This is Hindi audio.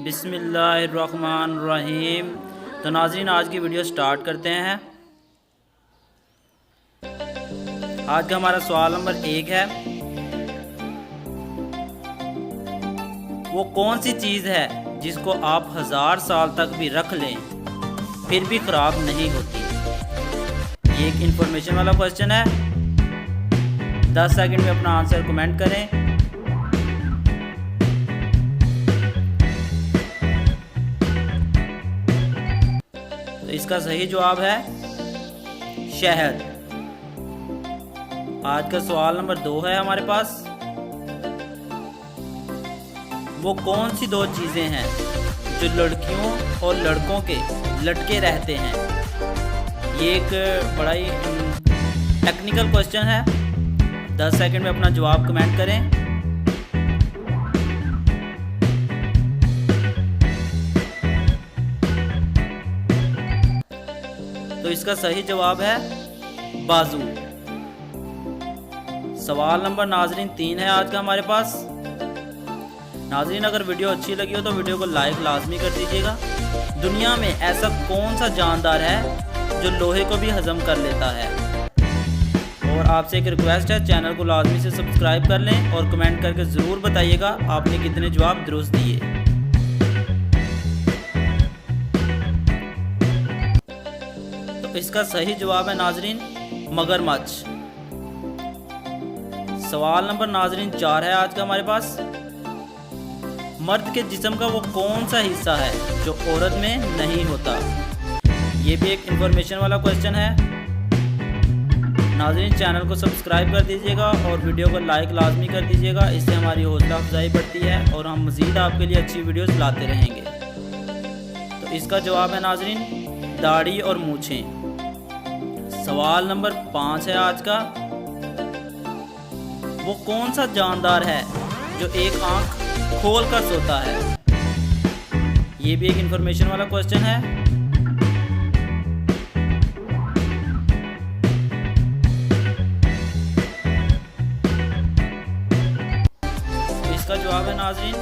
बिस्मिल्लाहिर्रहमानिर्रहीम। तो नाज़रीन, आज की वीडियो स्टार्ट करते हैं। आज का हमारा सवाल नंबर 1 है, वो कौन सी चीज़ है जिसको आप 1000 साल तक भी रख लें फिर भी ख़राब नहीं होती। ये एक इंफॉर्मेशन वाला क्वेश्चन है। 10 सेकंड में अपना आंसर कमेंट करें। तो इसका सही जवाब है शहद। आज का सवाल नंबर 2 है हमारे पास, वो कौन सी 2 चीज़ें हैं जो लड़कियों और लड़कों के लटके रहते हैं। ये एक बड़ा ही टेक्निकल क्वेश्चन है। 10 सेकंड में अपना जवाब कमेंट करें। तो इसका सही जवाब है बाजू। सवाल नंबर नाज़रीन 3 है आज का हमारे पास। नाज़रीन, अगर वीडियो अच्छी लगी हो तो वीडियो को लाइक लाजमी कर दीजिएगा। दुनिया में ऐसा कौन सा जानदार है जो लोहे को भी हजम कर लेता है। और आपसे एक रिक्वेस्ट है, चैनल को लाजमी से सब्सक्राइब कर लें और कमेंट करके ज़रूर बताइएगा आपने कितने जवाब दुरुस्त दिए। तो इसका सही जवाब है नाज़रीन मगरमच्छ। सवाल नंबर नाज़रीन 4 है आज का हमारे पास। मर्द के जिस्म का वो कौन सा हिस्सा है जो औरत में नहीं होता। ये भी एक इंफॉर्मेशन वाला क्वेश्चन है। नाज़रीन, चैनल को सब्सक्राइब कर दीजिएगा और वीडियो को लाइक लाजमी कर दीजिएगा। इससे हमारी हौसला अफजाई बढ़ती है और हम मज़ीद आपके लिए अच्छी वीडियोस लाते रहेंगे। तो इसका जवाब है नाज़रीन दाढ़ी और मूछें। सवाल नंबर 5 है आज का, वो कौन सा जानदार है जो एक आंख खोल कर सोता है। ये भी एक इंफॉर्मेशन वाला क्वेश्चन है। इसका जवाब है नाज़रीन